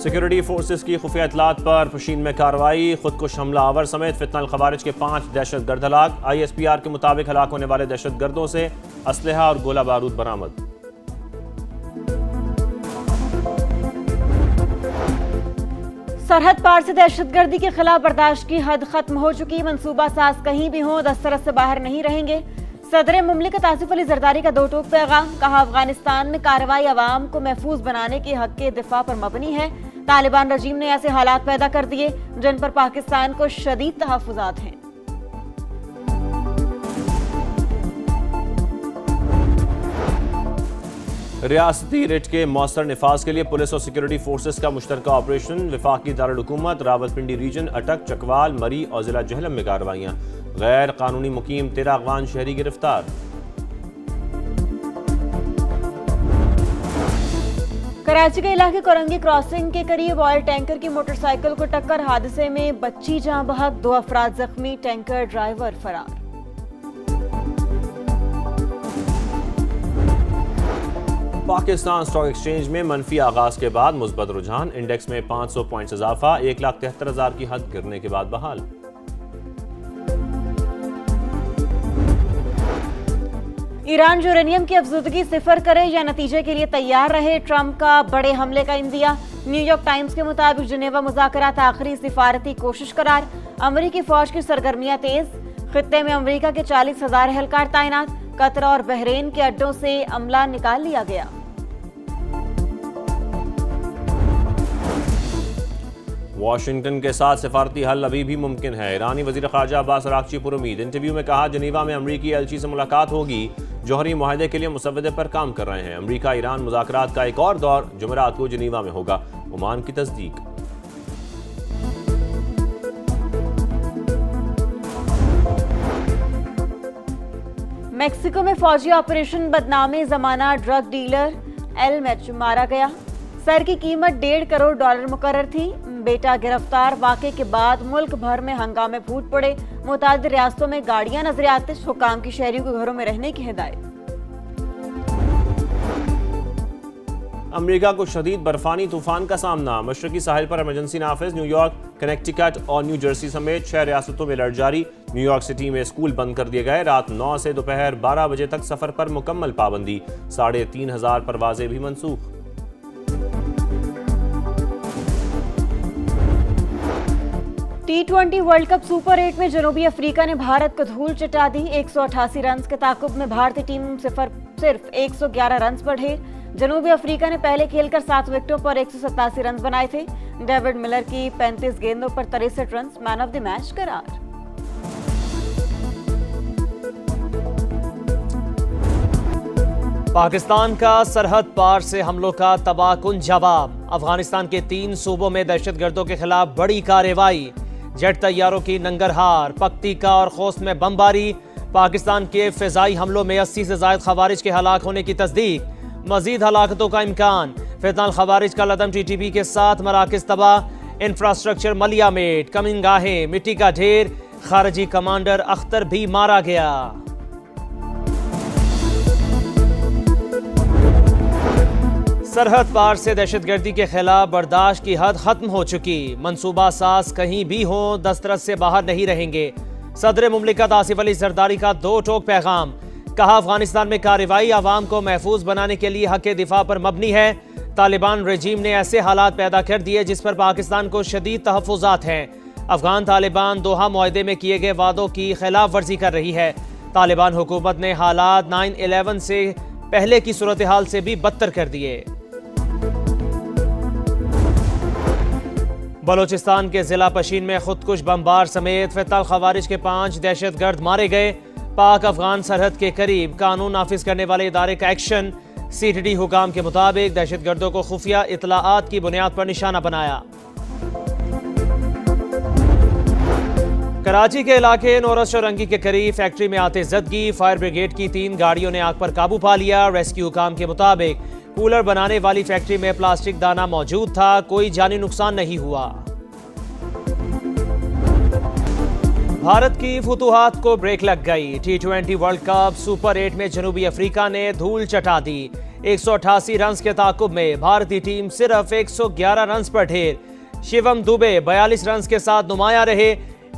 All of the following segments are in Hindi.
सिक्योरिटी फोर्सेस की खुफिया इतलात पर पशीन में कार्रवाई, खुदकुश हमला आवर समेत फितना खवारिज के 5 दहशतगर्द हलाक। ISPR के मुताबिक हलाक होने वाले दहशतगर्दों से असलहा और गोला बारूद बरामद। सरहद पार से दहशतगर्दी के खिलाफ बर्दाश्त की हद खत्म हो चुकी। मंसूबा साज कहीं भी हो दस्तरस से बाहर नहीं रहेंगे। सदर मुमलिकत आसिफ अली जरदारी का दो टोक पैगाम, कहा अफगानिस्तान में कार्रवाई अवाम को महफूज बनाने के हक के दिफा पर मबनी है। तालिबान रजीम ने ऐसे हालात पैदा कर दिए जिन पर पाकिस्तान को शदीद तहफ्फुज़ात हैं। रियासती रिट के मौसर निफाज के लिए पुलिस और सिक्योरिटी फोर्सेस का मुश्तरका ऑपरेशन। वफाकी दारुल हुकूमत, रावलपिंडी रीजन, अटक, चकवाल, मरी और जिला जहलम में कार्रवाइयां। गैर कानूनी मुकीम 13 अफगान शहरी गिरफ्तार। कराची के इलाके कोरंगी क्रॉसिंग के करीब ऑयल टैंकर की मोटरसाइकिल को टक्कर, हादसे में बच्ची जाँ बहक, 2 अफराद जख्मी, टैंकर ड्राइवर फरार। पाकिस्तान स्टॉक एक्सचेंज में मनफी आगाज के बाद मुस्बत रुझान, इंडेक्स में 500 पॉइंट्स इजाफा, 1,73,000 की हद गिरने के बाद बहाल। ईरान यूरेनियम की अफजुदगी सिफर करे या नतीजे के लिए तैयार रहे, ट्रंप का बड़े हमले का इंदिया। न्यूयॉर्क टाइम्स के मुताबिक जिनेवा मुज़ाकरात आखिरी सिफारती कोशिश करार। अमरीकी फौज की सरगर्मियां तेज, खित्ते में अमरीका के 40,000 एहलकार तैनात। कतर और बहरीन के अड्डों से अमला निकाल लिया गया। वाशिंगटन के साथ सिफारती हल अभी भी मुमकिन है। ईरानी वजीर ख़ारजा अब्बास अरागची पुरुमीद। इंटरव्यू में कहा जनीवा में अमरीकी एलची से मुलाकात होगी, जौहरी मुआहदे के लिए मुसव्वदे पर काम कर रहे हैं। अमरीका ईरान मुज़ाकरात का एक और दौर जुमेरात को जनीवा में होगा, ओमान की तस्दीक। मेक्सिको में फौजी ऑपरेशन बदनामे जमाना ड्रग डीलर एलमेच मारा गया। सर की कीमत $1.5 करोड़ मुकर्रर थी। बेटा गिरफ्तार। वाक़े के बाद मुल्क भर में हंगामे फूट पड़े। मुतादिद रियासतों में गाड़ियां नजर आते, हुकाम की शहरियों के घरों में रहने की हिदायत। अमेरिका को शदीद बर्फानी तूफान का सामना, मशरकी साहिल पर इमरजेंसी नाफिज। न्यूयॉर्क, कनेक्टिकट और न्यू जर्सी समेत 6 रियासतों में अलर्ट जारी। न्यूयॉर्क सिटी में स्कूल बंद कर दिए गए। रात 9 से दोपहर 12 बजे तक सफर पर मुकम्मल पाबंदी। 3,500 परवाजें भी मनसूख। T20 वर्ल्ड कप सुपर 8 में जनूबी अफ्रीका ने भारत को धूल चटा दी। 188 रन के ताकुब में भारतीय टीम सिर्फ 111 रन पर ढेर। जनूबी अफ्रीका ने पहले खेलकर 7 विकेटों पर 187 रन बनाए थे। डेविड मिलर की 35 गेंदों पर 63 run, man of the match करार। पाकिस्तान का सरहद पार से हमलों का तबाहकुन जवाब। अफगानिस्तान के 3 सूबों में दहशतगर्दों के खिलाफ बड़ी कार्रवाई। जेट तैयारों की नंगरहार, पख्तीका और खोस्त में बमबारी। पाकिस्तान के फिजाई हमलों में 80 से ज्यादा खवारिज के हलाक होने की तस्दीक। मजीद हलाकतों का इम्कान। फितनाल खवारिज का लदम TTP के साथ मराकज तबाह। इंफ्रास्ट्रक्चर मलियामेट, कमिंगाहें, मिट्टी का ढेर। खारजी कमांडर अख्तर भी मारा गया। सरहद पार से दहशतगर्दी के खिलाफ बर्दाश्त की हद खत्म हो चुकी। मंसूबा साज कहीं भी हो दस्तरस से बाहर नहीं रहेंगे। सदर मुमलिकत आसिफ अली जरदारी का 2 टोक पैगाम, कहा अफगानिस्तान में कार्रवाई अवाम को महफूज बनाने के लिए हक दिफा पर मबनी है। तालिबान रजीम ने ऐसे हालात पैदा कर दिए जिस पर पाकिस्तान को शदीद तहफ्फुज़ात हैं। अफगान तालिबान दोहा मुआहदे में किए गए वादों की खिलाफ वर्जी कर रही है। तालिबान हुकूमत ने हालात 9/11 से पहले की सूरत हाल से भी बदतर कर दिए। बलोचिस्तान के जिला पशीन में खुदकुश बमबार समेत फितल खवारिज के 5 दहशतगर्द मारे गए। पाक अफगान सरहद के करीब कानून नाफिज करने वाले इदारे का एक्शन। CTD हुकाम के मुताबिक दहशतगर्दों को खुफिया इतलाआत की बुनियाद पर निशाना बनाया। कराची के इलाके नौरस चौरंगी के करीब फैक्ट्री में आते जदगी। फायर ब्रिगेड की 3 गाड़ियों ने आग पर काबू पा लिया। रेस्क्यू हुकाम के मुताबिक कूलर बनाने वाली फैक्ट्री में प्लास्टिक दाना मौजूद था, कोई जानी नुकसान नहीं हुआ। भारत की फुतूहात को ब्रेक लग गई। T20 वर्ल्ड कप सुपर 8 में जनूबी अफ्रीका ने धूल चटा दी। 188 रन के ताकुब में भारतीय टीम सिर्फ 111 रन पर ढेर। शिवम दुबे 42 रन के साथ नुमाया रहे।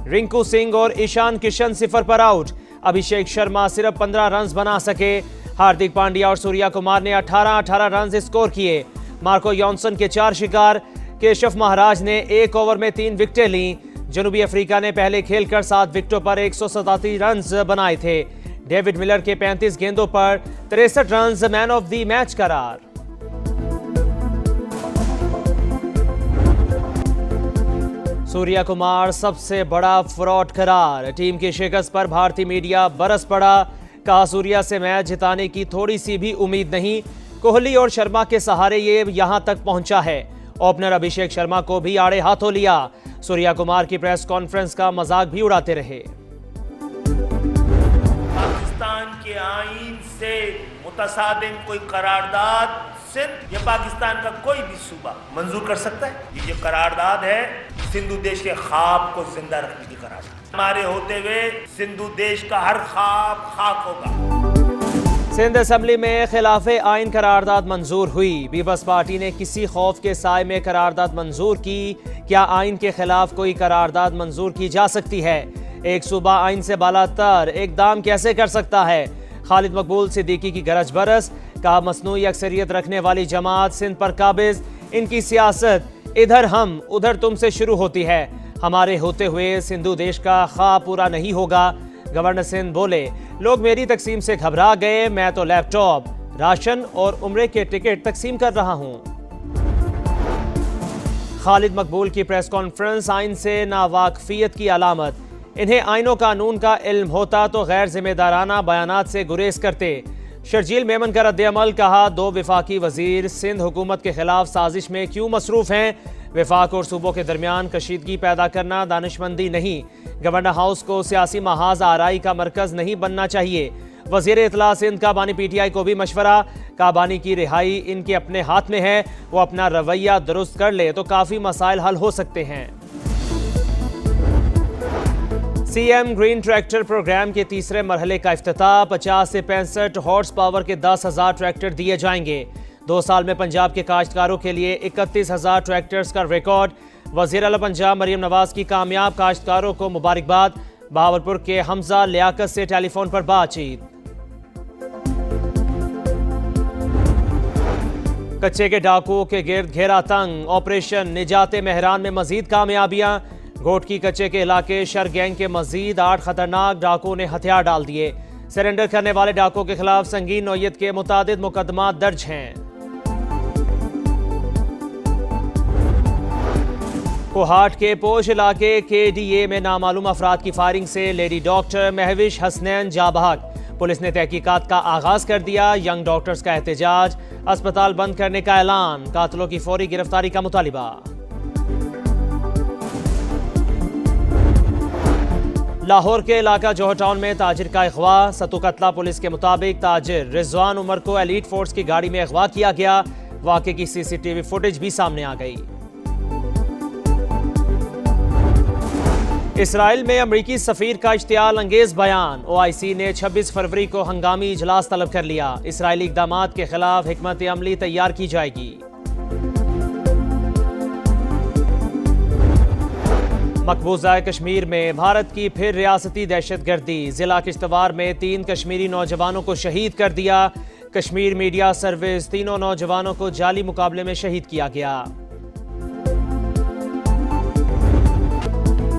रिंकू सिंह और ईशान किशन 0 पर आउट। अभिषेक शर्मा सिर्फ 15 रन बना सके। हार्दिक पांड्या और सूर्या कुमार ने 18-18 रन स्कोर किए। मार्को यॉनसन के 4 शिकार। केशव महाराज ने 1 ओवर में 3 विकेटें लीं। जनूबी अफ्रीका ने पहले खेलकर 7 विकेटों पर 137 रन बनाए थे। डेविड मिलर के 35 गेंदों पर 63 run man of the match करार। सूर्या कुमार सबसे बड़ा फ्रॉड करार। टीम की शिकस्त पर भारतीय मीडिया बरस पड़ा। कहा सूर्या से मैच जिताने की थोड़ी सी भी उम्मीद नहीं। कोहली और शर्मा के सहारे ये यहां तक पहुंचा है। ओपनर अभिषेक शर्मा को भी आड़े हाथों लिया। सूर्या कुमार की प्रेस कॉन्फ्रेंस का मजाक भी उड़ाते रहे। पाकिस्तान के आईन से मुतसादिम कोई करारदाद सिंध या पाकिस्तान का कोई भी सूबा मंजूर कर सकता है? ये जो करारदाद है सिंधु देश के ख्वाब को जिंदा रखने की करारदाद। हमारे होते हुए सिंधु देश का हर ख्वाब खाक होगा। सिंध असेंबली में खिलाफे आइन करारदाद मंजूर हुई। पीपल्स पार्टी ने किसी खौफ के साए में करारदाद मंजूर की। क्या आइन के खिलाफ कोई करारदाद मंजूर की जा सकती है? एक सूबा आइन से बालातर इकदाम कैसे कर सकता है? खालिद मकबूल सिद्दीकी की गरज बरस। कहा मसनूई अक्सरियत रखने वाली जमात सिंध पर काबिज। इनकी सियासत इधर हम उधर तुम से शुरू होती है। हमारे होते हुए सिंधु देश का ख्वाब पूरा नहीं होगा। गवर्नर सिंध बोले, लोग मेरी तकसीम से घबरा गए। मैं तो लैपटॉप, राशन और उम्रे के टिकट तकसीम कर रहा हूं। खालिद मकबूल की प्रेस कॉन्फ्रेंस आइन से नावाकफियत की अलामत। इन्हें आइनों कानून का इल्म होता तो गैर जिम्मेदाराना बयानात से गुरेज करते। शर्जील मेमन का रद्द-ए-अमल। कहा 2 विफाकी वजीर सिंध हुकूमत के खिलाफ साजिश में क्यों मसरूफ हैं? विफाक और सूबों के दरमियान कशीदगी पैदा करना दानिशमंदी नहीं। गवर्नर हाउस को सियासी महाज आराई का मरकज नहीं बनना चाहिए। वजीर इतला सिंध काबानी PTI को भी मशवरा। काबानी की रिहाई इनके अपने हाथ में है। वो अपना रवैया दुरुस्त कर ले तो काफ़ी मसाइल हल हो सकते हैं। CM ग्रीन ट्रैक्टर प्रोग्राम के तीसरे मरहले का इफ्तिताह। 50 से 65 हॉर्स पावर के 10,000 ट्रैक्टर दिए जाएंगे। 2 साल में पंजाब के काश्तकारों के लिए 31,000 ट्रैक्टर्स का रिकॉर्ड। वज़ीर आला पंजाब मरियम नवाज की कामयाब काश्तकारों को मुबारकबाद। बहावलपुर के हमजा लियाकत से टेलीफोन पर बातचीत। कच्चे के डाकुओं के गिर्द घेरा तंग। ऑपरेशन निजात मेहरान में मजीद कामयाबियां। घोटकी कच्चे के इलाके शर गैंग के मजीद 8 खतरनाक डाकुओं ने हथियार डाल दिए। सरेंडर करने वाले डाकुओं के खिलाफ संगीन नौयत के मुतादिद मुकदमा दर्ज हैं। कोहाट के पोश इलाके KDA में नामालूम अफराद की फायरिंग से लेडी डॉक्टर महविश हसनैन जाबहक। पुलिस ने तहकीकात का आगाज कर दिया। यंग डॉक्टर्स का एहतजाज। अस्पताल बंद करने का ऐलान। कातिलों की फौरी गिरफ्तारी का मुतालिबा। लाहौर के इलाका जोहर टाउन में ताजिर का अगवा। सतुकतला पुलिस के मुताबिक ताजिर रिजवान उमर को एलीट फोर्स की गाड़ी में अगवा किया गया। वाक़े की CCTV फुटेज भी सामने आ गई। इसराइल में अमरीकी सफीर का इश्तियाल अंगेज बयान। OIC ने 26 फरवरी को हंगामी इजलास तलब कर लिया। इसराइली इक़दामात के खिलाफ हिकमत अमली तैयार की जाएगी। मकबूजा कश्मीर में भारत की फिर रियासती दहशतगर्दी। जिला किश्तवाड़ में 3 कश्मीरी नौजवानों को शहीद कर दिया। कश्मीर मीडिया सर्विस 3 नौजवानों को जाली मुकाबले में शहीद किया गया।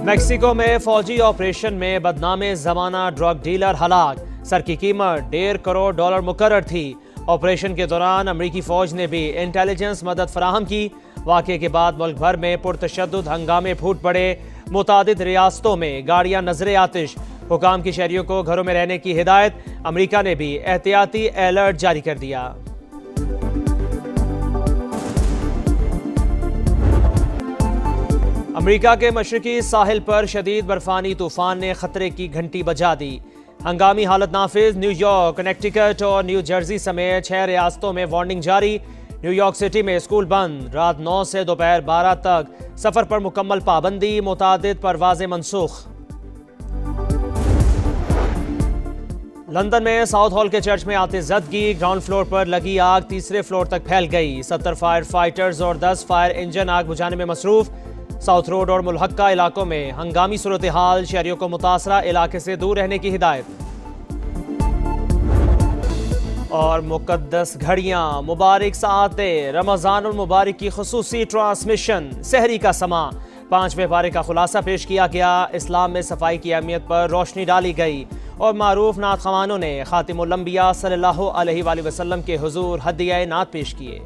मेक्सिको में फौजी ऑपरेशन में बदनामे जमाना ड्रग डीलर हलाक। सर की कीमत $1.5 करोड़ मुकर्रर थी। ऑपरेशन के दौरान अमरीकी फौज ने भी इंटेलिजेंस मदद फराहम की। वाक़े के बाद मुल्क भर में पुरतशद्दुद हंगामे फूट पड़े। मुतादिद रियासतों में गाड़ियां नजरे आतिश। हुकाम की शहरियों को घरों में रहने की हिदायत। अमरीका ने भी एहतियाती अलर्ट जारी कर दिया। अमरीका के मशरकी साहिल पर शदीद बर्फानी तूफान ने खतरे की घंटी बजा दी। हंगामी हालत नाफिज। न्यूयॉर्क, कनेक्टिकट और न्यू जर्सी समेत 6 रियासतों में वार्निंग जारी। न्यूयॉर्क सिटी में स्कूल बंद। रात 9 से दोपहर 12 तक सफर पर मुकम्मल पाबंदी। मुतादिद परवाजें मनसूख। लंदन में साउथ हॉल के चर्च में आतिशज़दगी, ग्राउंड फ्लोर पर लगी आग तीसरे फ्लोर तक फैल गई। 70 फायर फाइटर्स और 10 फायर इंजन आग बुझाने में मसरूफ। साउथ रोड और मुलहक्का इलाकों में हंगामी सूरत हाल, शहरियों को मुतासरा इलाके से दूर रहने की हिदायत। और मुकद्दस घड़ियां, मुबारक साआतें, रमज़ानुल मुबारक की खुसूसी ट्रांसमिशन, सहरी का समा, 5वें पारे का खुलासा पेश किया गया। इस्लाम में सफाई की अहमियत पर रोशनी डाली गई और मारूफ नात ख़वानों ने खातिमुल अंबिया सल्लल्लाहु अलैहि वसल्लम के हुजूर हदिया नात पेश किए।